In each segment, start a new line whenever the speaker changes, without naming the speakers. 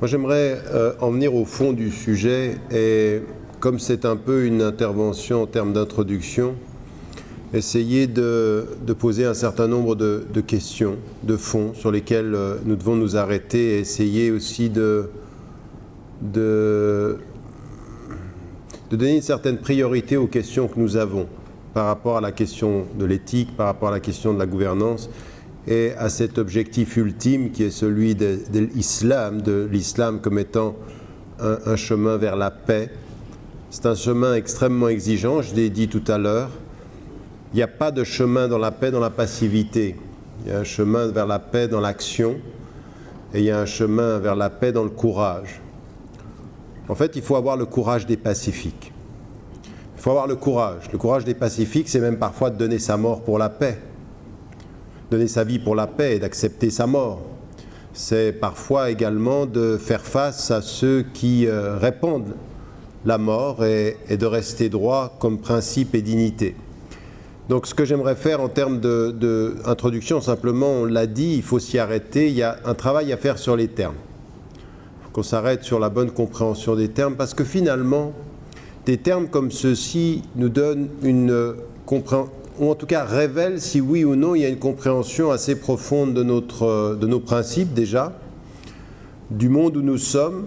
Moi, j'aimerais en venir au fond du sujet et, comme c'est un peu une intervention en termes d'introduction, essayer de poser un certain nombre de questions de fond sur lesquelles nous devons nous arrêter et essayer aussi de donner une certaine priorité aux questions que nous avons par rapport à la question de l'éthique, par rapport à la question de la gouvernance et à cet objectif ultime qui est celui de l'islam comme étant un chemin vers la paix. C'est un chemin extrêmement exigeant, je l'ai dit tout à l'heure. Il n'y a pas de chemin dans la paix dans la passivité. Il y a un chemin vers la paix dans l'action et il y a un chemin vers la paix dans le courage. En fait, il faut avoir le courage des pacifiques. Il faut avoir le courage. Le courage des pacifiques, c'est même parfois de donner sa mort pour la paix. Donner sa vie pour la paix et d'accepter sa mort. C'est parfois également de faire face à ceux qui répandent la mort et de rester droit comme principe et dignité. Donc ce que j'aimerais faire en termes d'introduction, simplement, on l'a dit, il faut s'y arrêter, il y a un travail à faire sur les termes. Il faut qu'on s'arrête sur la bonne compréhension des termes, parce que finalement, des termes comme ceux-ci nous donnent une compréhension, ou en tout cas révèlent si oui ou non il y a une compréhension assez profonde de nos principes déjà, du monde où nous sommes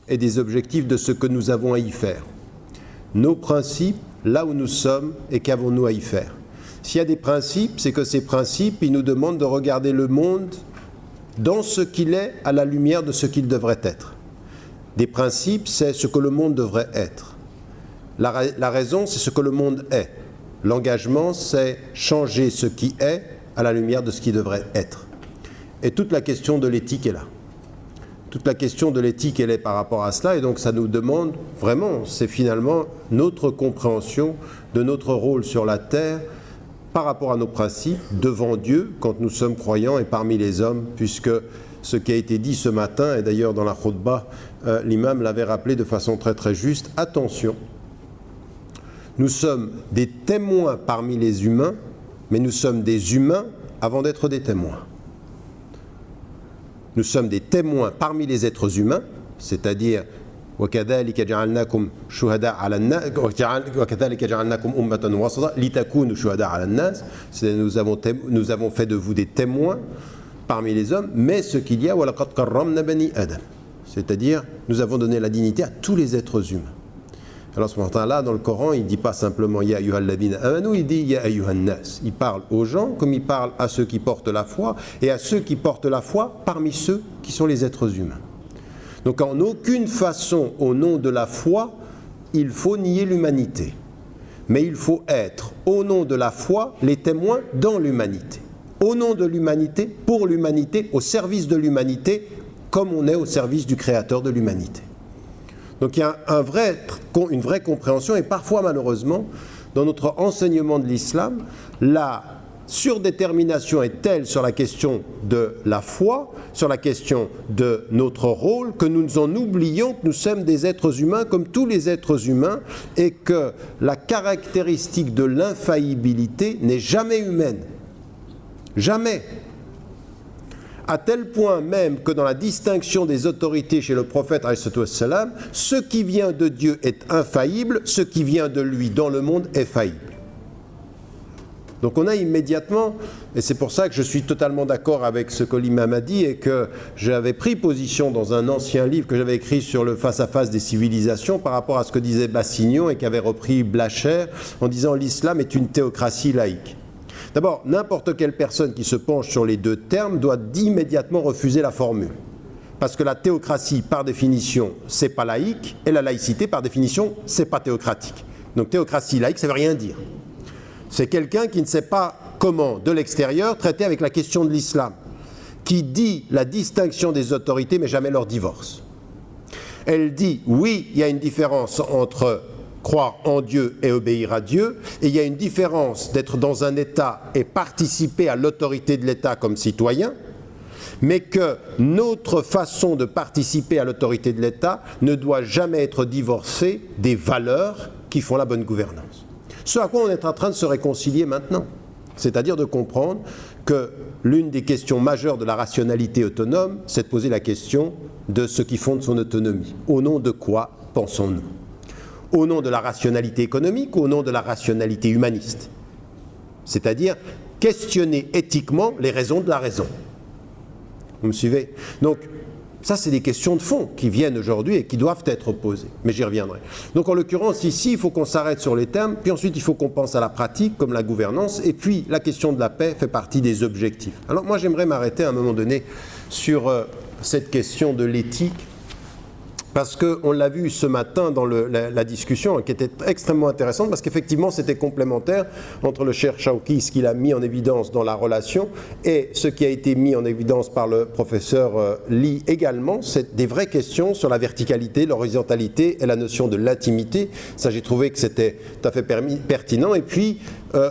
et des objectifs de ce que nous avons à y faire. Nos principes, là où nous sommes et qu'avons-nous à y faire. S'il y a des principes, c'est que ces principes, ils nous demandent de regarder le monde dans ce qu'il est à la lumière de ce qu'il devrait être. Des principes, c'est ce que le monde devrait être. La raison, c'est ce que le monde est. L'engagement, c'est changer ce qui est à la lumière de ce qui devrait être. Et toute la question de l'éthique est là. Toute la question de l'éthique, elle est par rapport à cela, et donc ça nous demande vraiment, c'est finalement notre compréhension de notre rôle sur la terre par rapport à nos principes devant Dieu quand nous sommes croyants et parmi les hommes, puisque ce qui a été dit ce matin, et d'ailleurs dans la khutbah, l'imam l'avait rappelé de façon très très juste, attention, nous sommes des témoins parmi les humains, mais nous sommes des humains avant d'être des témoins. Nous sommes des témoins parmi les êtres humains, c'est-à-dire وَكَذَلِكَ جَعَلْنَاكُمْ شُهَدَاءَ عَلَى النَّاسِ وَكَذَلِكَ جَعَلْنَاكُمْ أُمَّةً وَسَطًا لِتَكُونُوا شُهَدَاءَ عَلَى النَّاسِ. Nous avons fait de vous des témoins parmi les hommes, mais ce qu'il y a وَلَقَدْ كَرَّمْنَا بَنِي آدَمَ, c'est-à-dire nous avons donné la dignité à tous les êtres humains. Alors ce matin-là, dans le Coran, il ne dit pas simplement « Ya ayyuhalladhina amanu », il dit « Ya ayyuhannas ». Il parle aux gens comme il parle à ceux qui portent la foi, et à ceux qui portent la foi parmi ceux qui sont les êtres humains. Donc en aucune façon, au nom de la foi, il faut nier l'humanité. Mais il faut être, au nom de la foi, les témoins dans l'humanité. Au nom de l'humanité, pour l'humanité, au service de l'humanité, comme on est au service du Créateur de l'humanité. Donc il y a une vraie compréhension, et parfois malheureusement, dans notre enseignement de l'islam, la surdétermination est telle sur la question de la foi, sur la question de notre rôle, que nous en oublions que nous sommes des êtres humains comme tous les êtres humains, et que la caractéristique de l'infaillibilité n'est jamais humaine. Jamais. À tel point même que dans la distinction des autorités chez le prophète, ce qui vient de Dieu est infaillible, ce qui vient de lui dans le monde est faillible. Donc on a immédiatement, et c'est pour ça que je suis totalement d'accord avec ce que l'imam a dit, et que j'avais pris position dans un ancien livre que j'avais écrit sur le face-à-face des civilisations par rapport à ce que disait Bassignon et qu'avait repris Blacher en disant l'islam est une théocratie laïque. D'abord, n'importe quelle personne qui se penche sur les deux termes doit immédiatement refuser la formule. Parce que la théocratie, par définition, c'est pas laïque, et la laïcité, par définition, c'est pas théocratique. Donc théocratie laïque, ça veut rien dire. C'est quelqu'un qui ne sait pas comment, de l'extérieur, traiter avec la question de l'islam, qui dit la distinction des autorités, mais jamais leur divorce. Elle dit, oui, il y a une différence entre croire en Dieu et obéir à Dieu, et il y a une différence d'être dans un État et participer à l'autorité de l'État comme citoyen, mais que notre façon de participer à l'autorité de l'État ne doit jamais être divorcée des valeurs qui font la bonne gouvernance. Ce à quoi on est en train de se réconcilier maintenant, c'est-à-dire de comprendre que l'une des questions majeures de la rationalité autonome, c'est de poser la question de ce qui fonde son autonomie. Au nom de quoi pensons-nous? Au nom de la rationalité économique ou au nom de la rationalité humaniste? C'est-à-dire questionner éthiquement les raisons de la raison. Vous me suivez? Donc, ça, c'est des questions de fond qui viennent aujourd'hui et qui doivent être posées. Mais j'y reviendrai. Donc, en l'occurrence, ici, il faut qu'on s'arrête sur les termes, puis ensuite, il faut qu'on pense à la pratique, comme la gouvernance, et puis la question de la paix fait partie des objectifs. Alors, moi, j'aimerais m'arrêter à un moment donné sur cette question de l'éthique, parce qu'on l'a vu ce matin dans la discussion, qui était extrêmement intéressante, parce qu'effectivement, c'était complémentaire entre le cher Chawki, ce qu'il a mis en évidence dans la relation, et ce qui a été mis en évidence par le professeur Lee également. C'est des vraies questions sur la verticalité, l'horizontalité et la notion de l'intimité. Ça, j'ai trouvé que c'était tout à fait pertinent. Et puis,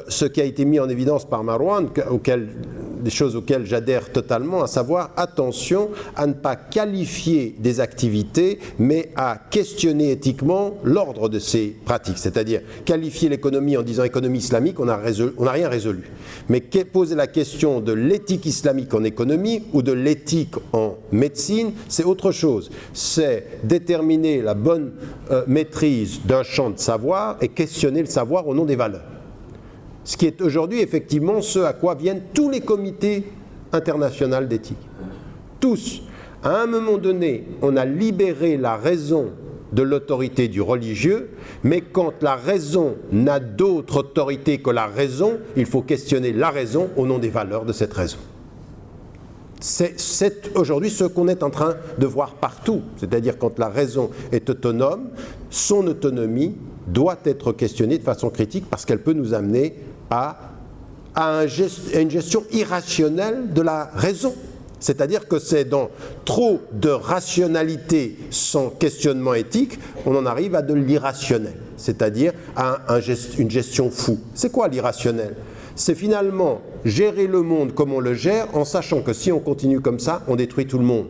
ce qui a été mis en évidence par Marwan, des choses auxquelles j'adhère totalement, à savoir, attention à ne pas qualifier des activités, mais à questionner éthiquement l'ordre de ces pratiques. C'est-à-dire, qualifier l'économie en disant économie islamique, on n'a rien résolu. Mais poser la question de l'éthique islamique en économie ou de l'éthique en médecine, c'est autre chose. C'est déterminer la bonne maîtrise d'un champ de savoir et questionner le savoir au nom des valeurs. Ce qui est aujourd'hui effectivement ce à quoi viennent tous les comités internationaux d'éthique. Tous. À un moment donné, on a libéré la raison de l'autorité du religieux, mais quand la raison n'a d'autre autorité que la raison, il faut questionner la raison au nom des valeurs de cette raison. C'est aujourd'hui ce qu'on est en train de voir partout. C'est-à-dire quand la raison est autonome, son autonomie doit être questionnée de façon critique parce qu'elle peut nous amener à une gestion irrationnelle de la raison. C'est-à-dire que c'est dans trop de rationalité sans questionnement éthique, on en arrive à de l'irrationnel, c'est-à-dire à une gestion fou. C'est quoi l'irrationnel? C'est finalement gérer le monde comme on le gère en sachant que si on continue comme ça, on détruit tout le monde.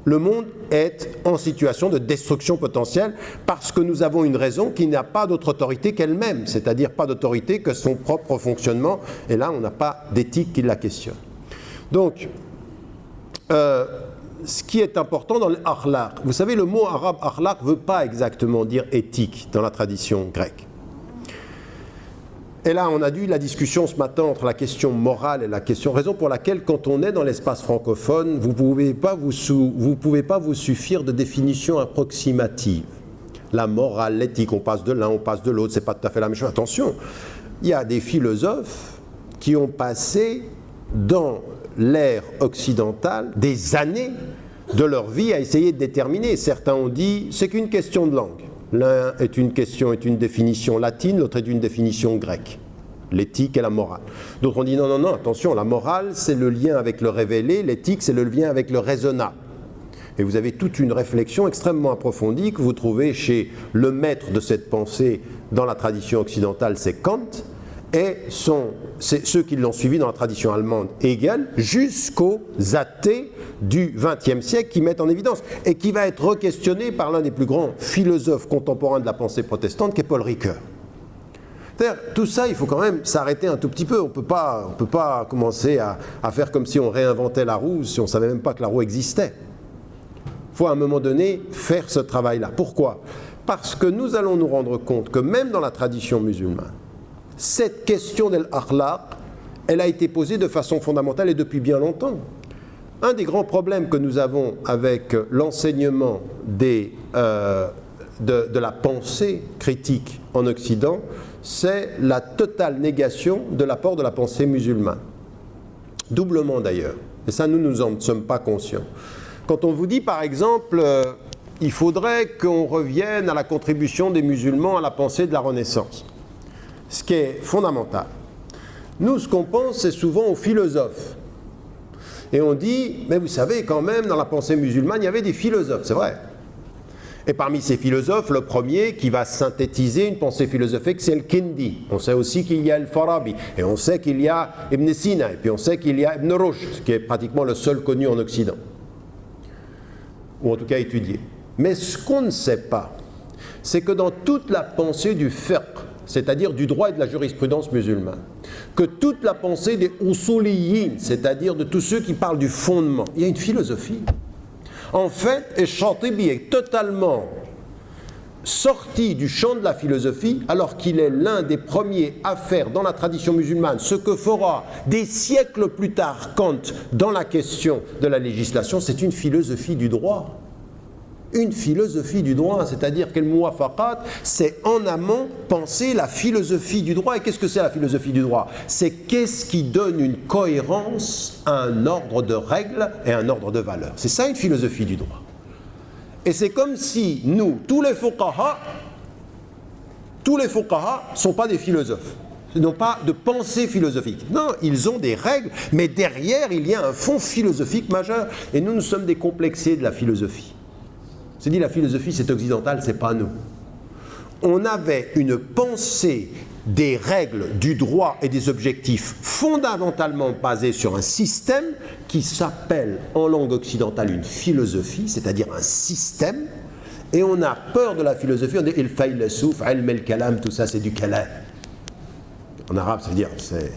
Le monde est en situation de destruction potentielle parce que nous avons une raison qui n'a pas d'autre autorité qu'elle-même, c'est-à-dire pas d'autorité que son propre fonctionnement, et là on n'a pas d'éthique qui la questionne. Donc, ce qui est important dans l'akhlaq, vous savez, le mot arabe akhlaq ne veut pas exactement dire éthique dans la tradition grecque. Et là, on a eu la discussion ce matin entre la question morale et la question, raison pour laquelle, quand on est dans l'espace francophone, vous ne pouvez pas vous suffire de définitions approximatives. La morale, l'éthique, on passe de l'un, on passe de l'autre, c'est pas tout à fait la même chose. Attention, il y a des philosophes qui ont passé dans l'ère occidentale des années de leur vie à essayer de déterminer. Certains ont dit, c'est qu'une question de langue. L'un est une définition latine, l'autre est une définition grecque, l'éthique et la morale. D'autres ont dit non, attention, la morale c'est le lien avec le révélé, l'éthique c'est le lien avec le raisonnable. Et vous avez toute une réflexion extrêmement approfondie que vous trouvez chez le maître de cette pensée dans la tradition occidentale, c'est Kant, et c'est ceux qui l'ont suivi dans la tradition allemande, Hegel, jusqu'aux athées du XXe siècle qui mettent en évidence, et qui va être re-questionné par l'un des plus grands philosophes contemporains de la pensée protestante, qui est Paul Ricoeur. C'est-à-dire, tout ça, il faut quand même s'arrêter un tout petit peu. On peut pas commencer à faire comme si on réinventait la roue, si on ne savait même pas que la roue existait. Il faut à un moment donné faire ce travail-là. Pourquoi? Parce que nous allons nous rendre compte que même dans la tradition musulmane, cette question de l'akhlaq, elle a été posée de façon fondamentale et depuis bien longtemps. Un des grands problèmes que nous avons avec l'enseignement de la pensée critique en Occident, c'est la totale négation de l'apport de la pensée musulmane. Doublement d'ailleurs. Et ça, nous n'en sommes pas conscients. Quand on vous dit par exemple, il faudrait qu'on revienne à la contribution des musulmans à la pensée de la Renaissance, ce qui est fondamental. Nous, ce qu'on pense, c'est souvent aux philosophes. Et on dit, mais vous savez, quand même, dans la pensée musulmane, il y avait des philosophes, c'est vrai. Et parmi ces philosophes, le premier qui va synthétiser une pensée philosophique, c'est le Kindi. On sait aussi qu'il y a le Farabi, et on sait qu'il y a Ibn Sina, et puis on sait qu'il y a Ibn Rushd, qui est pratiquement le seul connu en Occident, ou en tout cas étudié. Mais ce qu'on ne sait pas, c'est que dans toute la pensée du fiqh, c'est-à-dire du droit et de la jurisprudence musulmane, que toute la pensée des usuliyin, c'est-à-dire de tous ceux qui parlent du fondement, il y a une philosophie. En fait, Chatibi est totalement sorti du champ de la philosophie, alors qu'il est l'un des premiers à faire dans la tradition musulmane ce que fera des siècles plus tard Kant dans la question de la législation, c'est une philosophie du droit. Une philosophie du droit, c'est-à-dire que le muwafaqat, c'est en amont penser la philosophie du droit. Et qu'est-ce que c'est la philosophie du droit? C'est qu'est-ce qui donne une cohérence à un ordre de règles et un ordre de valeurs. C'est ça une philosophie du droit. Et c'est comme si nous, tous les fuqaha ne sont pas des philosophes. Ils n'ont pas de pensée philosophique. Non, ils ont des règles, mais derrière, il y a un fond philosophique majeur. Et nous sommes des complexés de la philosophie. C'est dit, la philosophie, c'est occidental, c'est pas nous. On avait une pensée des règles du droit et des objectifs fondamentalement basés sur un système qui s'appelle en langue occidentale une philosophie, c'est-à-dire un système, et on a peur de la philosophie, on dit il faylassouf, ilm al-kalam, tout ça c'est du kalam. En arabe, ça veut dire c'est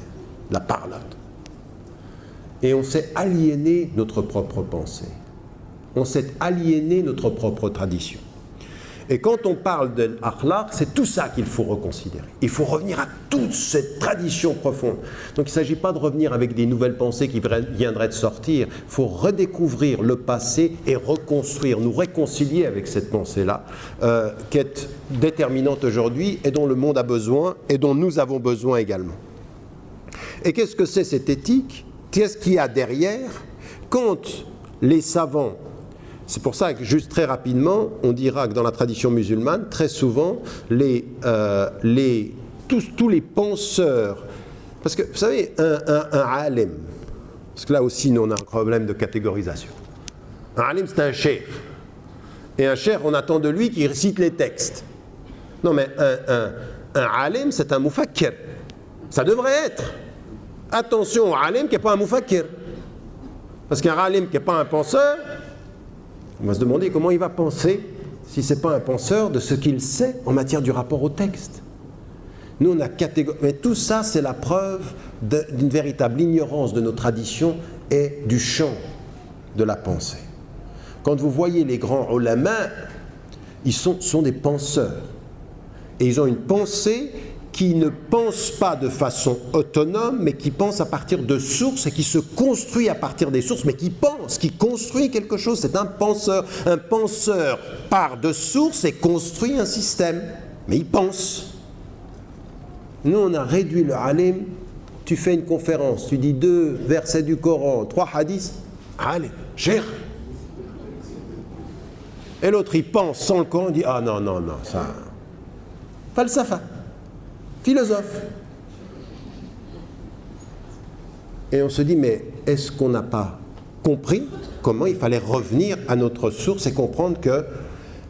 la parole. Et on s'est aliéné notre propre pensée. On s'est aliéné notre propre tradition. Et quand on parle de l'akhlaq, c'est tout ça qu'il faut reconsidérer. Il faut revenir à toute cette tradition profonde. Donc il ne s'agit pas de revenir avec des nouvelles pensées qui viendraient de sortir. Il faut redécouvrir le passé et reconstruire, nous réconcilier avec cette pensée-là, qui est déterminante aujourd'hui et dont le monde a besoin et dont nous avons besoin également. Et qu'est-ce que c'est cette éthique? Qu'est-ce qu'il y a derrière? Quand les savants... C'est pour ça que, juste très rapidement, on dira que dans la tradition musulmane, très souvent, tous les penseurs, parce que, vous savez, un alim, parce que là aussi, nous, on a un problème de catégorisation. Un alim, c'est un cheikh. Et un cheikh, on attend de lui qu'il récite les textes. Non, mais un alim, c'est un mufakkir. Ça devrait être. Attention au alim qui n'est pas un mufakkir. Parce qu'un alim qui n'est pas un penseur, on va se demander comment il va penser si ce n'est pas un penseur de ce qu'il sait en matière du rapport au texte. Nous, on a mais tout ça, c'est la preuve d'une véritable ignorance de nos traditions et du champ de la pensée. Quand vous voyez les grands ulama, ils sont des penseurs. Et ils ont une pensée qui ne pense pas de façon autonome, mais qui pense à partir de sources et qui se construit à partir des sources, mais qui pense, qui construit quelque chose. C'est un penseur. Un penseur part de sources et construit un système, mais il pense. Nous, on a réduit le alim. Tu fais une conférence, tu dis 2 versets du Coran, 3 hadiths, alim, cher. Et l'autre, il pense sans le Coran, il dit ah non, ça. Falsafa. Philosophe. Et on se dit, mais est-ce qu'on n'a pas compris comment il fallait revenir à notre source et comprendre que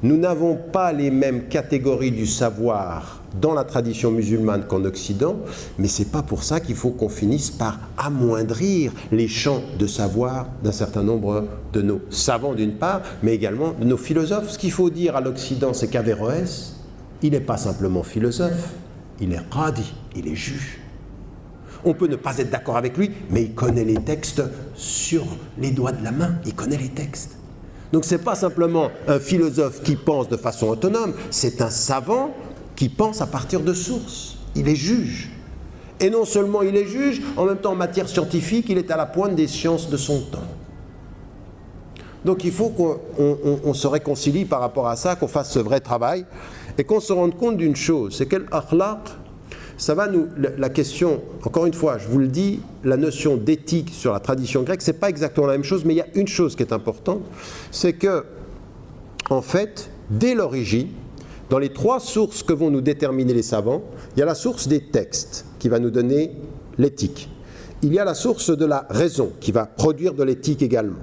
nous n'avons pas les mêmes catégories du savoir dans la tradition musulmane qu'en Occident, mais ce n'est pas pour ça qu'il faut qu'on finisse par amoindrir les champs de savoir d'un certain nombre de nos savants d'une part, mais également de nos philosophes. Ce qu'il faut dire à l'Occident, c'est qu'Averroès, il n'est pas simplement philosophe. Il est qadi, il est juge. On peut ne pas être d'accord avec lui, mais il connaît les textes sur les doigts de la main. Il connaît les textes. Donc ce n'est pas simplement un philosophe qui pense de façon autonome, c'est un savant qui pense à partir de sources. Il est juge. Et non seulement il est juge, en même temps en matière scientifique, il est à la pointe des sciences de son temps. Donc il faut qu'on se réconcilie par rapport à ça, qu'on fasse ce vrai travail. Et qu'on se rende compte d'une chose, c'est que l'akhlaq, ça va nous... La question, encore une fois, je vous le dis, la notion d'éthique sur la tradition grecque, c'est pas exactement la même chose, mais il y a une chose qui est importante, c'est que, en fait, dès l'origine, dans les 3 sources que vont nous déterminer les savants, il y a la source des textes, qui va nous donner l'éthique. Il y a la source de la raison, qui va produire de l'éthique également.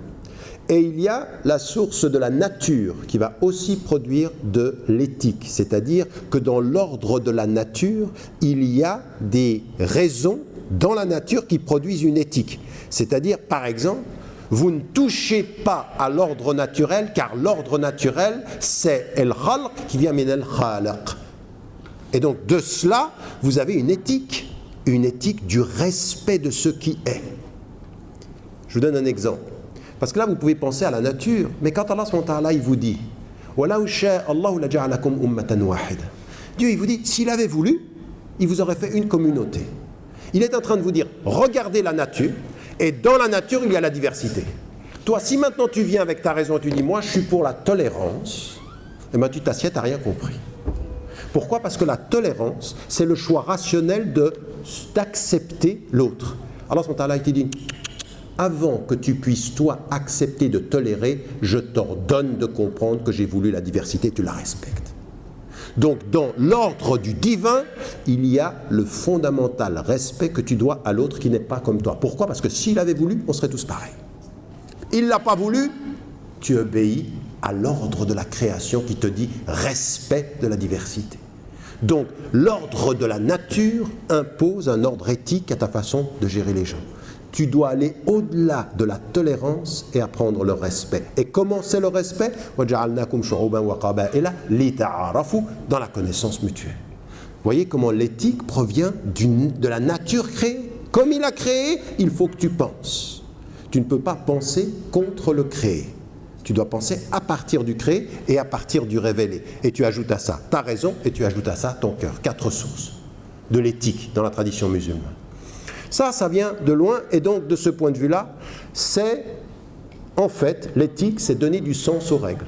Et il y a la source de la nature qui va aussi produire de l'éthique. C'est-à-dire que dans l'ordre de la nature, il y a des raisons dans la nature qui produisent une éthique. C'est-à-dire, par exemple, vous ne touchez pas à l'ordre naturel, car l'ordre naturel, c'est el-khalq qui vient min el-khalaq. Et donc, de cela, vous avez une éthique. une éthique du respect de ce qui est. Je vous donne un exemple. Parce que là, vous pouvez penser à la nature, mais quand Allah subhanahu wa ta'ala, il vous dit Dieu, il vous dit, s'il avait voulu, il vous aurait fait une communauté. Il est en train de vous dire, regardez la nature, et dans la nature, il y a la diversité. Toi, si maintenant tu viens avec ta raison, tu dis, moi, je suis pour la tolérance, eh bien, tu t'assieds, tu n'as rien compris. Pourquoi? Parce que la tolérance, c'est le choix rationnel d'accepter l'autre. Allah subhanahu wa ta'ala, il te dit, avant que tu puisses, toi, accepter de tolérer, je t'ordonne de comprendre que j'ai voulu la diversité, tu la respectes. Donc, dans l'ordre du divin, il y a le fondamental respect que tu dois à l'autre qui n'est pas comme toi. Pourquoi? Parce que s'il avait voulu, on serait tous pareils. Il ne l'a pas voulu, tu obéis à l'ordre de la création qui te dit respect de la diversité. Donc, l'ordre de la nature impose un ordre éthique à ta façon de gérer les gens. Tu dois aller au-delà de la tolérance et apprendre le respect. Et comment c'est le respect? Dans la connaissance mutuelle. Voyez comment l'éthique provient de la nature créée. Comme il a créé, il faut que tu penses. Tu ne peux pas penser contre le créé. Tu dois penser à partir du créé et à partir du révélé. Et tu ajoutes à ça ta raison et tu ajoutes à ça ton cœur. 4 sources de l'éthique dans la tradition musulmane. Ça vient de loin, et donc de ce point de vue-là, c'est, en fait, l'éthique, c'est donner du sens aux règles.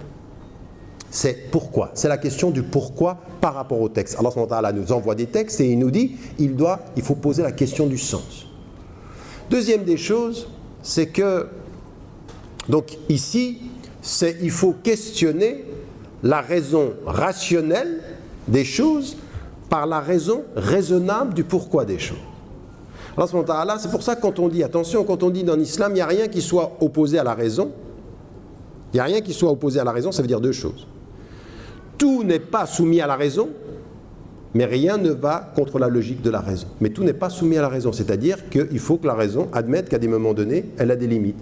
C'est pourquoi. C'est la question du pourquoi par rapport au texte. Allah subhanahu wa ta'ala nous envoie des textes et il nous dit, il faut poser la question du sens. Deuxième des choses, c'est que, donc ici, il faut questionner la raison rationnelle des choses par la raison raisonnable du pourquoi des choses. C'est pour ça que quand on dit, attention, quand on dit dans l'islam, il n'y a rien qui soit opposé à la raison. Il n'y a rien qui soit opposé à la raison, ça veut dire 2 choses. Tout n'est pas soumis à la raison, mais rien ne va contre la logique de la raison. Mais tout n'est pas soumis à la raison, c'est-à-dire qu'il faut que la raison admette qu'à des moments donnés, elle a des limites.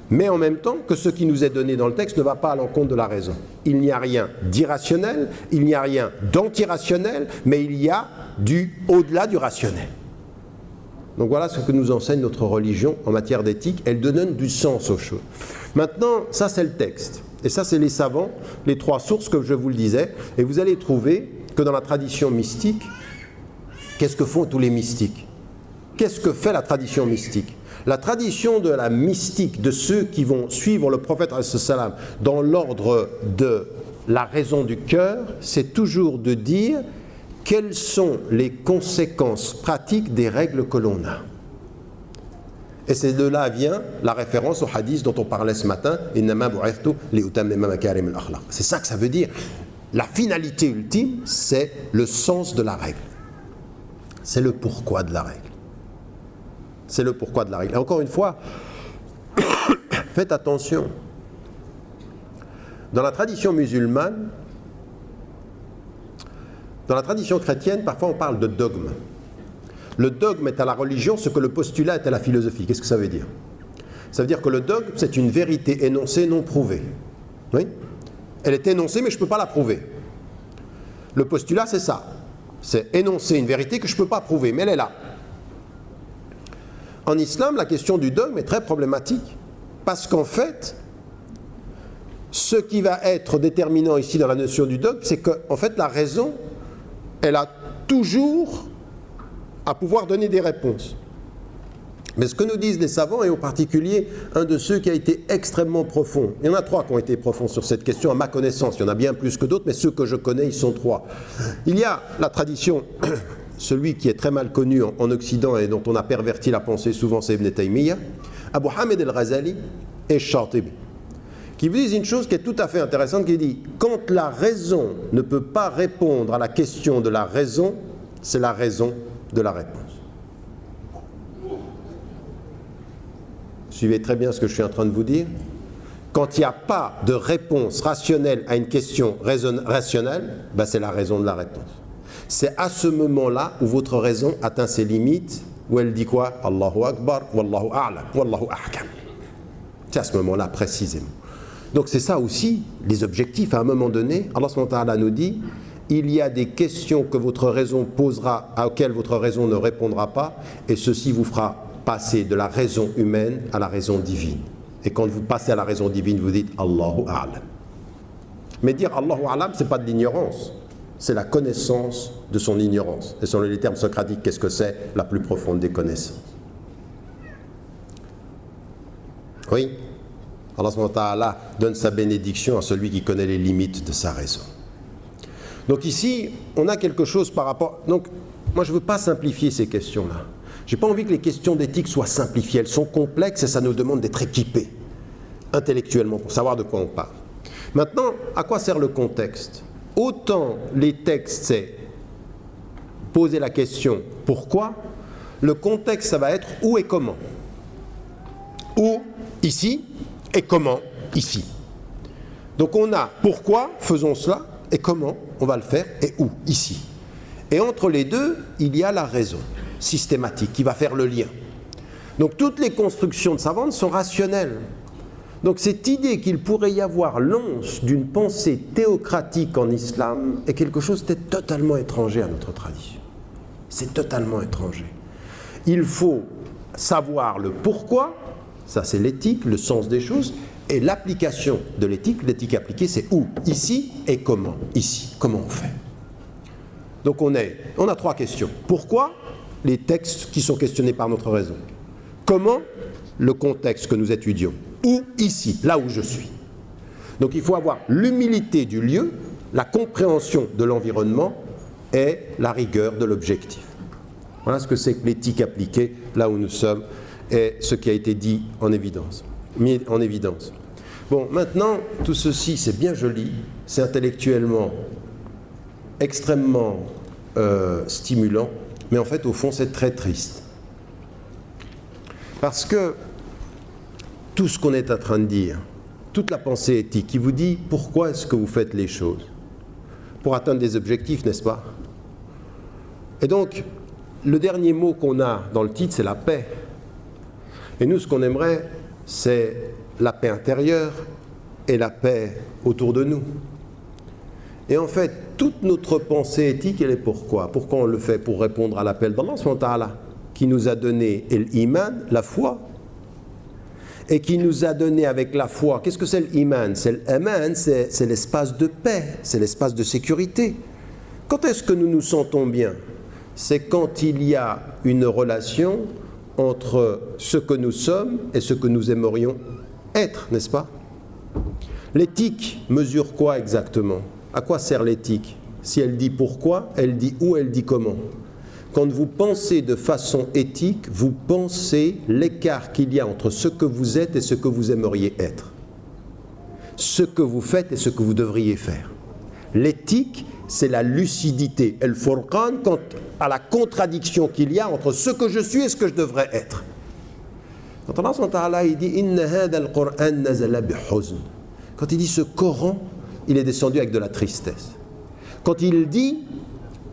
Mais en même temps que ce qui nous est donné dans le texte ne va pas à l'encontre de la raison. Il n'y a rien d'irrationnel, il n'y a rien d'antirationnel, mais il y a du au-delà du rationnel. Donc voilà ce que nous enseigne notre religion en matière d'éthique. Elle donne du sens aux choses. Maintenant, ça c'est le texte. Et ça c'est les savants, les 3 sources que je vous le disais. Et vous allez trouver que dans la tradition mystique, qu'est-ce que font tous les mystiques? Qu'est-ce que fait la tradition mystique? La tradition de la mystique, de ceux qui vont suivre le prophète dans l'ordre de la raison du cœur, c'est toujours de dire quelles sont les conséquences pratiques des règles que l'on a. Et c'est de là vient la référence au hadith dont on parlait ce matin, c'est ça que ça veut dire. La finalité ultime, c'est le sens de la règle. C'est le pourquoi de la règle. C'est le pourquoi de la règle. Et encore une fois, faites attention. Dans la tradition musulmane, dans la tradition chrétienne, parfois on parle de dogme. Le dogme est à la religion ce que le postulat est à la philosophie. Qu'est-ce que ça veut dire? Ça veut dire que le dogme, c'est une vérité énoncée, non prouvée. Oui? Elle est énoncée, mais je ne peux pas la prouver. Le postulat, c'est ça. C'est énoncer une vérité que je ne peux pas prouver, mais elle est là. En islam, la question du dogme est très problématique. Parce qu'en fait, ce qui va être déterminant ici dans la notion du dogme, c'est qu'en fait, la raison, elle a toujours à pouvoir donner des réponses. Mais ce que nous disent les savants, et en particulier un de ceux qui a été extrêmement profond, il y en a 3 qui ont été profonds sur cette question à ma connaissance, il y en a bien plus que d'autres, mais ceux que je connais, ils sont 3. Il y a la tradition, celui qui est très mal connu en Occident et dont on a perverti la pensée souvent, c'est Ibn Taymiyyah, Abu Hamid al-Ghazali et Shatibi, qui vous disent une chose qui est tout à fait intéressante, qui dit « Quand la raison ne peut pas répondre à la question de la raison, c'est la raison de la réponse. » Suivez très bien ce que je suis en train de vous dire. Quand il n'y a pas de réponse rationnelle à une question rationnelle, ben c'est la raison de la réponse. C'est à ce moment-là où votre raison atteint ses limites, où elle dit quoi? Allahu Akbar, Wallahu A'lam, Wallahu Ahkam. C'est à ce moment-là précisément. Donc c'est ça aussi, les objectifs. À un moment donné, Allah subhanahu wa ta'ala nous dit il y a des questions que votre raison posera, auxquelles votre raison ne répondra pas, et ceci vous fera passer de la raison humaine à la raison divine. Et quand vous passez à la raison divine, vous dites Allahu A'lam. Mais dire Allahu A'lam, ce n'est pas de l'ignorance, c'est la connaissance de son ignorance. Et selon les termes socratiques, qu'est-ce que c'est? La plus profonde des connaissances. Oui, Allah subhanahu wa ta'ala donne sa bénédiction à celui qui connaît les limites de sa raison. Donc ici, on a quelque chose par rapport... Donc, moi je ne veux pas simplifier ces questions-là. Je n'ai pas envie que les questions d'éthique soient simplifiées. Elles sont complexes et ça nous demande d'être équipés intellectuellement pour savoir de quoi on parle. Maintenant, à quoi sert le contexte? Autant les textes, c'est poser la question « pourquoi ?», le contexte, ça va être « où et comment ». Où, ici, et comment, ici. Donc on a « pourquoi faisons cela ?» et « comment on va le faire ?» et « où ?» ici. Et entre les deux, il y a la raison systématique qui va faire le lien. Donc toutes les constructions savantes sont rationnelles. Donc cette idée qu'il pourrait y avoir l'once d'une pensée théocratique en islam est quelque chose de totalement étranger à notre tradition. C'est totalement étranger. Il faut savoir le pourquoi, ça c'est l'éthique, le sens des choses, et l'application de l'éthique appliquée c'est où, ici, et comment, ici, comment on fait. Donc on a trois questions. Pourquoi? Les textes qui sont questionnés par notre raison. Comment? Le contexte que nous étudions. Où? Ici, là où je suis. Donc il faut avoir l'humilité du lieu, la compréhension de l'environnement et la rigueur de l'objectif. Voilà ce que c'est que l'éthique appliquée là où nous sommes et ce qui a été dit en évidence, mis en évidence. Bon, maintenant, tout ceci, c'est bien joli, c'est intellectuellement extrêmement stimulant, mais en fait, au fond, c'est très triste. Parce que tout ce qu'on est en train de dire, toute la pensée éthique qui vous dit pourquoi est-ce que vous faites les choses, pour atteindre des objectifs, n'est-ce pas? Et donc, le dernier mot qu'on a dans le titre, c'est la paix. Et nous, ce qu'on aimerait, c'est la paix intérieure et la paix autour de nous. Et en fait, toute notre pensée éthique, elle est pourquoi? Pourquoi on le fait? Pour répondre à l'appel d'Allah subhanahu wa ta'ala, qui nous a donné l'iman, la foi, et qui nous a donné avec la foi. Qu'est-ce que c'est l'iman? C'est l'aman, c'est l'espace de paix, c'est l'espace de sécurité. Quand est-ce que nous nous sentons bien? C'est quand il y a une relation entre ce que nous sommes et ce que nous aimerions être, n'est-ce pas? L'éthique mesure quoi exactement? À quoi sert l'éthique? Si elle dit pourquoi, elle dit où, elle dit comment. Quand vous pensez de façon éthique, vous pensez l'écart qu'il y a entre ce que vous êtes et ce que vous aimeriez être. Ce que vous faites et ce que vous devriez faire. L'éthique, c'est la lucidité. El Furqan, quant à la contradiction qu'il y a entre ce que je suis et ce que je devrais être. Quand Allah subhanahu wa ta'ala, il dit Inna hadha al-Qur'an nazala bihuzn. Quand il dit ce Coran, il est descendu avec de la tristesse. Quand il dit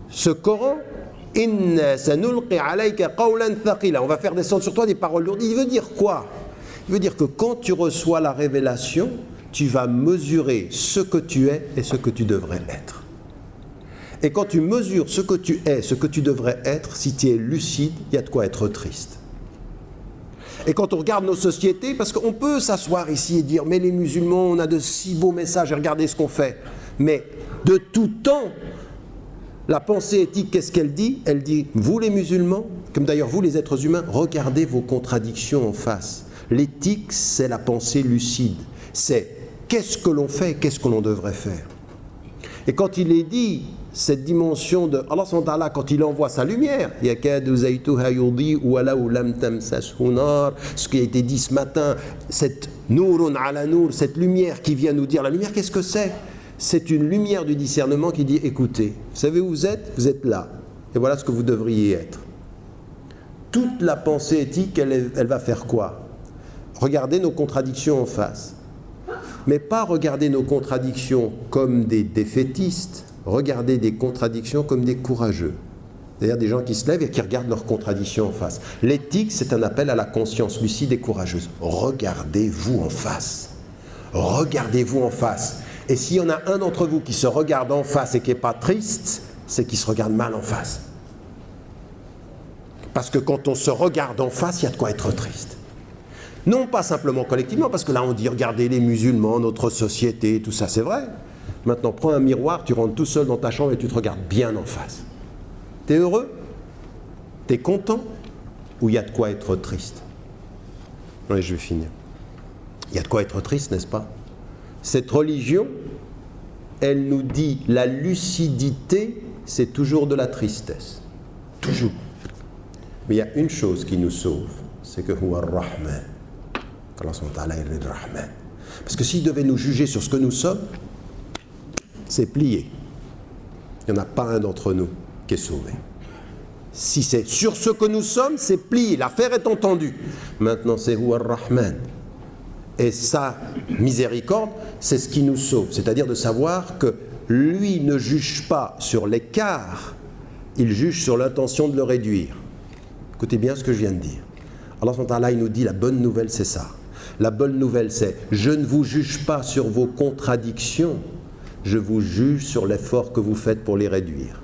ce Coran, Inna sanulqi alayka qawlan thaqila, on va faire descendre sur toi des paroles lourdes. Il veut dire quoi? Il veut dire que quand tu reçois la révélation, tu vas mesurer ce que tu es et ce que tu devrais être. Et quand tu mesures ce que tu es, ce que tu devrais être, si tu es lucide, il y a de quoi être triste. Et quand on regarde nos sociétés, parce qu'on peut s'asseoir ici et dire « Mais les musulmans, on a de si beaux messages et regardez ce qu'on fait. » Mais de tout temps, la pensée éthique, qu'est-ce qu'elle dit? Elle dit « Vous les musulmans, comme d'ailleurs vous les êtres humains, regardez vos contradictions en face. » L'éthique, c'est la pensée lucide. C'est qu'est-ce que l'on fait, qu'est-ce que l'on devrait faire. Et quand il est dit cette dimension de Allah subhanahu wa ta'ala, quand il envoie sa lumière, ce qui a été dit ce matin, cette nourun ala nour, cette lumière qui vient nous dire, la lumière qu'est-ce que c'est? C'est une lumière du discernement qui dit écoutez, vous savez où vous êtes là, et voilà ce que vous devriez être. Toute la pensée éthique, elle va faire quoi? Regardez nos contradictions en face, mais pas regarder nos contradictions comme des défaitistes. Regardez des contradictions comme des courageux. C'est-à-dire des gens qui se lèvent et qui regardent leurs contradictions en face. L'éthique, c'est un appel à la conscience lucide et courageuse. Regardez-vous en face. Regardez-vous en face. Et s'il y en a un d'entre vous qui se regarde en face et qui n'est pas triste, c'est qu'il se regarde mal en face. Parce que quand on se regarde en face, il y a de quoi être triste. Non pas simplement collectivement, parce que là on dit regardez les musulmans, notre société, tout ça, c'est vrai. Maintenant prends un miroir, tu rentres tout seul dans ta chambre et tu te regardes bien en face. T'es heureux? T'es content? Ou il y a de quoi être triste? Oui, je vais finir. Il y a de quoi être triste, n'est-ce pas? Cette religion, elle nous dit la lucidité, c'est toujours de la tristesse. Toujours. Mais il y a une chose qui nous sauve, c'est que Huwa ar-Rahman. Allah subhanahu wa ta'ala est le Rahman. Parce que s'il devait nous juger sur ce que nous sommes, c'est plié. Il n'y en a pas un d'entre nous qui est sauvé. Si c'est sur ce que nous sommes, c'est plié. L'affaire est entendue. Maintenant, c'est Huwa ar-Rahman. Et sa miséricorde, c'est ce qui nous sauve. C'est-à-dire de savoir que lui ne juge pas sur l'écart, il juge sur l'intention de le réduire. Écoutez bien ce que je viens de dire. Allah subhanahu wa ta'ala, il nous dit la bonne nouvelle, c'est ça. La bonne nouvelle, c'est je ne vous juge pas sur vos contradictions, je vous juge sur l'effort que vous faites pour les réduire.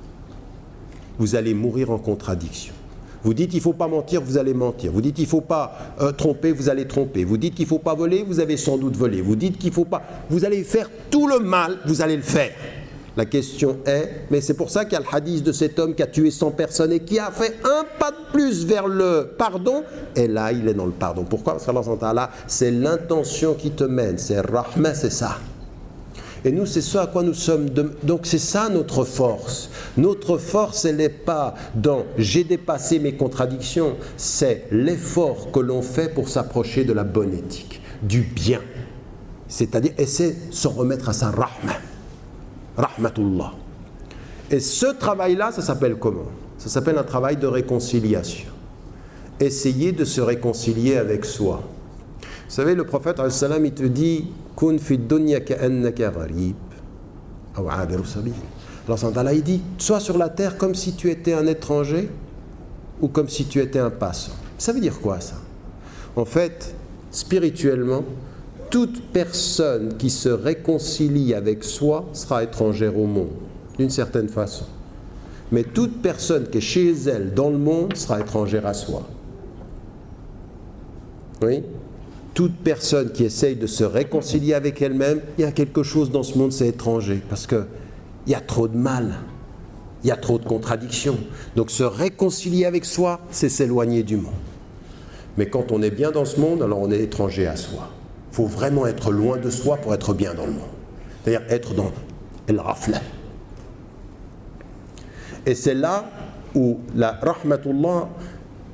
Vous allez mourir en contradiction. Vous dites qu'il ne faut pas mentir, vous allez mentir. Vous dites qu'il ne faut pas tromper, vous allez tromper. Vous dites qu'il ne faut pas voler, vous avez sans doute volé. Vous dites qu'il ne faut pas... Vous allez faire tout le mal, vous allez le faire. La question est, mais c'est pour ça qu'il y a le hadith de cet homme qui a tué 100 personnes et qui a fait un pas de plus vers le pardon, et là il est dans le pardon. Pourquoi? Parce qu'Allah, c'est l'intention qui te mène, c'est rahma, c'est ça. Et nous, c'est ce à quoi nous sommes. Donc c'est ça notre force. Notre force, elle n'est pas dans j'ai dépassé mes contradictions, c'est l'effort que l'on fait pour s'approcher de la bonne éthique, du bien. C'est-à-dire essayer de se remettre à sa rahma. Rahmatullah. Et ce travail-là, ça s'appelle comment? Ça s'appelle un travail de réconciliation. Essayer de se réconcilier avec soi. Vous savez, le prophète, il te dit Kun fi dunya ka'annaka gharib aw 'abiru sabil. Allah il dit sois sur la terre comme si tu étais un étranger ou comme si tu étais un passant. Ça veut dire quoi ça? En fait, spirituellement, toute personne qui se réconcilie avec soi sera étrangère au monde, d'une certaine façon. Mais toute personne qui est chez elle dans le monde sera étrangère à soi. Oui? Toute personne qui essaye de se réconcilier avec elle-même, il y a quelque chose dans ce monde, c'est étranger. Parce qu'il y a trop de mal, il y a trop de contradictions. Donc se réconcilier avec soi, c'est s'éloigner du monde. Mais quand on est bien dans ce monde, alors on est étranger à soi. Il faut vraiment être loin de soi pour être bien dans le monde. C'est-à-dire être dans el-rafla. Et c'est là où la rahmatullah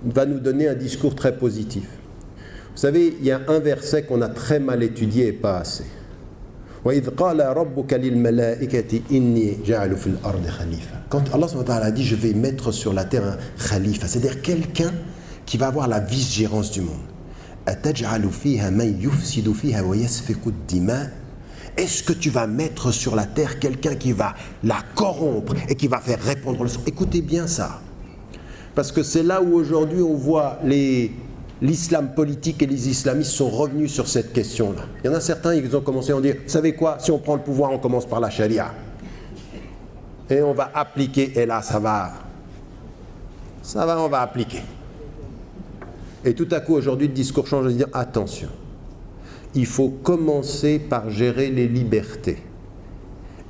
va nous donner un discours très positif. Vous savez, il y a un verset qu'on a très mal étudié et pas assez. وَإِذْ قَالَ رَبُّكَ لِلْمَلَائِكَةِ إِنِّي جَعَلُ فِي الْأَرْضِ خَلِيفَةً. Quand Allah subhanahu wa ta'ala a dit je vais mettre sur la terre un khalifa, c'est-à-dire quelqu'un qui va avoir la vice-gérance du monde. أَتَجْعَلُ فِيهَا مَنْ يُفْسِدُ فِيهَا وَيَسْفِكُ الدِّمَاءَ. Est-ce que tu vas mettre sur la terre quelqu'un qui va la corrompre et qui va faire répandre le sang? Écoutez bien ça. Parce que c'est là où aujourd'hui on voit l'islam politique et les islamistes sont revenus sur cette question-là. Il y en a certains, ils ont commencé à dire, vous savez quoi, si on prend le pouvoir, on commence par la charia. Et on va appliquer, et là, ça va, on va appliquer. Et tout à coup, aujourd'hui, le discours change, de dire, attention, il faut commencer par gérer les libertés.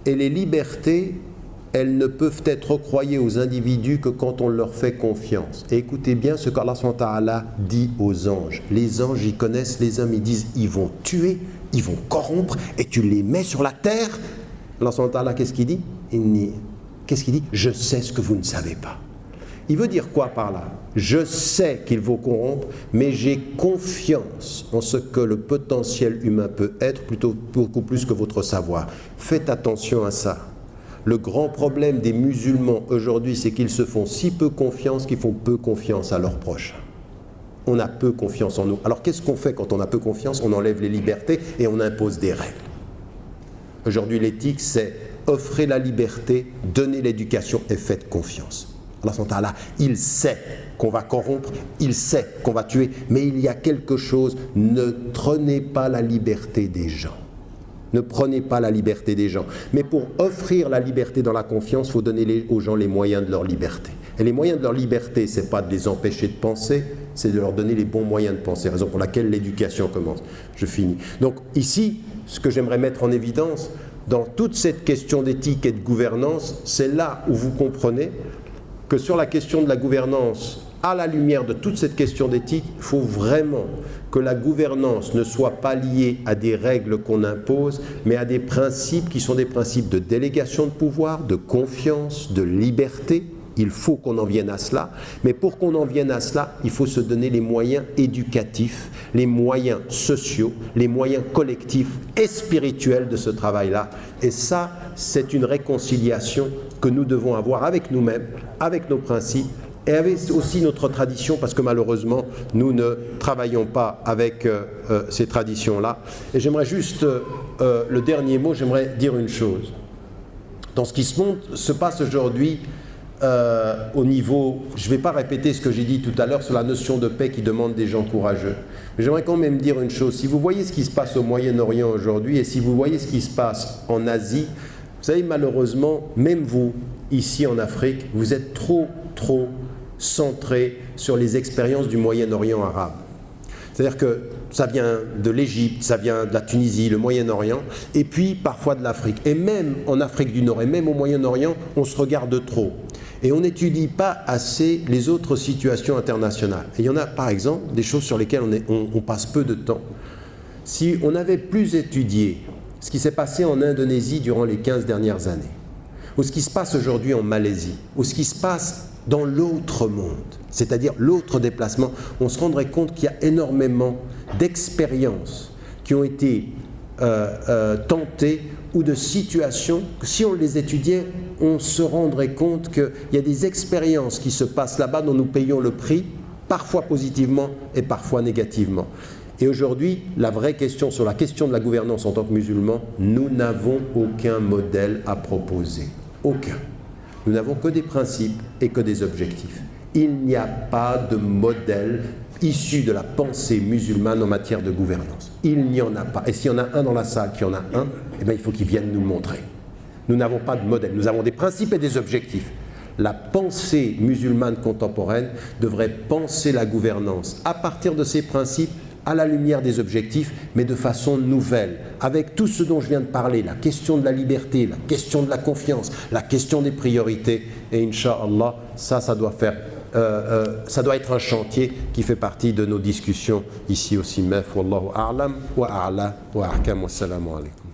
Et les libertés, elles ne peuvent être octroyées aux individus que quand on leur fait confiance. Et écoutez bien ce qu'Allah subhanahu wa ta'ala dit aux anges. Les anges, ils connaissent les hommes, ils disent, ils vont tuer, ils vont corrompre, et tu les mets sur la terre. Allah subhanahu wa ta'ala, qu'est-ce qu'il dit? Qu'est-ce qu'il dit? Je sais ce que vous ne savez pas. Il veut dire quoi par là? Je sais qu'il faut corrompre, mais j'ai confiance en ce que le potentiel humain peut être, plutôt beaucoup plus que votre savoir. Faites attention à ça. Le grand problème des musulmans aujourd'hui, c'est qu'ils se font si peu confiance qu'ils font peu confiance à leurs proches. On a peu confiance en nous. Alors qu'est-ce qu'on fait quand on a peu confiance? On enlève les libertés et on impose des règles. Aujourd'hui, l'éthique, c'est offrez la liberté, donnez l'éducation et faites confiance. Allah, il sait qu'on va corrompre, il sait qu'on va tuer, mais il y a quelque chose, ne prenez pas la liberté des gens. Ne prenez pas la liberté des gens. Mais pour offrir la liberté dans la confiance, il faut donner aux gens les moyens de leur liberté. Et les moyens de leur liberté, ce n'est pas de les empêcher de penser, c'est de leur donner les bons moyens de penser, raison pour laquelle l'éducation commence. Je finis. Donc ici, ce que j'aimerais mettre en évidence, dans toute cette question d'éthique et de gouvernance, c'est là où vous comprenez que sur la question de la gouvernance, à la lumière de toute cette question d'éthique, il faut vraiment que la gouvernance ne soit pas liée à des règles qu'on impose, mais à des principes qui sont des principes de délégation de pouvoir, de confiance, de liberté. Il faut qu'on en vienne à cela, mais pour qu'on en vienne à cela, il faut se donner les moyens éducatifs, les moyens sociaux, les moyens collectifs et spirituels de ce travail-là. Et ça, c'est une réconciliation que nous devons avoir avec nous-mêmes, avec nos principes, et avec aussi notre tradition, parce que malheureusement, nous ne travaillons pas avec ces traditions-là. Et j'aimerais juste, le dernier mot, j'aimerais dire une chose. Dans ce qui se passe aujourd'hui, au niveau, je ne vais pas répéter ce que j'ai dit tout à l'heure sur la notion de paix qui demande des gens courageux. Mais j'aimerais quand même dire une chose. Si vous voyez ce qui se passe au Moyen-Orient aujourd'hui et si vous voyez ce qui se passe en Asie, vous savez, malheureusement, même vous, ici en Afrique, vous êtes trop centré sur les expériences du Moyen-Orient arabe. C'est-à-dire que ça vient de l'Égypte, ça vient de la Tunisie, le Moyen-Orient, et puis parfois de l'Afrique. Et même en Afrique du Nord, et même au Moyen-Orient, on se regarde trop. Et on n'étudie pas assez les autres situations internationales. Et il y en a, par exemple, des choses sur lesquelles on passe peu de temps. Si on avait plus étudié ce qui s'est passé en Indonésie durant les 15 dernières années, ou ce qui se passe aujourd'hui en Malaisie, ou ce qui se passe dans l'autre monde, c'est-à-dire l'autre déplacement, on se rendrait compte qu'il y a énormément d'expériences qui ont été tentées ou de situations que si on les étudiait, on se rendrait compte qu'il y a des expériences qui se passent là-bas dont nous payons le prix, parfois positivement et parfois négativement. Et aujourd'hui, la vraie question sur la question de la gouvernance en tant que musulmans, nous n'avons aucun modèle à proposer. Aucun. Nous n'avons que des principes et que des objectifs. Il n'y a pas de modèle issu de la pensée musulmane en matière de gouvernance. Il n'y en a pas. Et s'il y en a un dans la salle qui en a un, eh bien, il faut qu'il vienne nous le montrer. Nous n'avons pas de modèle. Nous avons des principes et des objectifs. La pensée musulmane contemporaine devrait penser la gouvernance à partir de ces principes, à la lumière des objectifs, mais de façon nouvelle, avec tout ce dont je viens de parler, la question de la liberté, la question de la confiance, la question des priorités, et Inch'Allah, ça doit être un chantier qui fait partie de nos discussions ici au CIMEF. Wallahu a'lam wa a'la wa ahkam wa salamu alaykum.